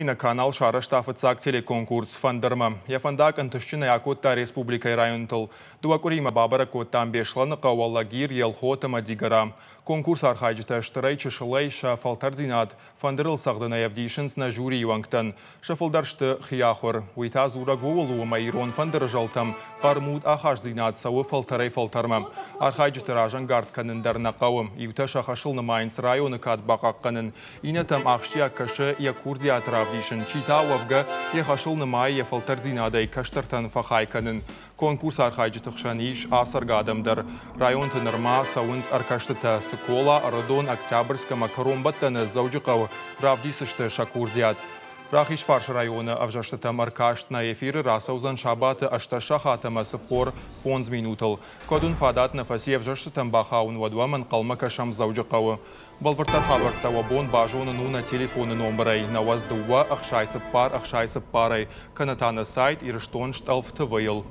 На канал Шара штафыцак телеконкурс фандырма. Яфандак антышчина якутта республикай районтыл. Дуакурима бабара коттан бешланы қауаллагир елхотыма дигара. Конкурс архайджыта штырай чышылай шафалтардинат. Фандырыл сағдына явдишынс на жюри юангтан. Шафалдаршты хияхур. Уйта зура гоулу майрон фандыры жалтам. Пармуд ахашзинат сауы фалтарай фалтарма. Архайджыта ражан гардканын дарна қауым. Юта шахашылны майнс районы кат бақаққанын. Инатам ахшия кашы якурдия Дишин Читауавга ехашылны май ефалтардинадай каштартан фахайканын. Конкурс архайджытықшаниш асаргадамдар. Район тынырма сауынс аркаштыта Сокола, Родон, Октябрьска, Макаромбаттаны заужықау правдисышты шакурдият. Рахиш фарш районы авжаштыта маркашт на эфиры расаузан шабаты ашта шахатама сыпор фонз минутыл. Кодун фадат нафаси авжаштытам бахаун вадуаман қалмака шам заужықау. Балвартар хабарта вабон бажоны нуна телефоны номерай. Наваздуа ахшай сыппар ахшай сыппарай. Канатана сайт ирыштон шталфты вайыл.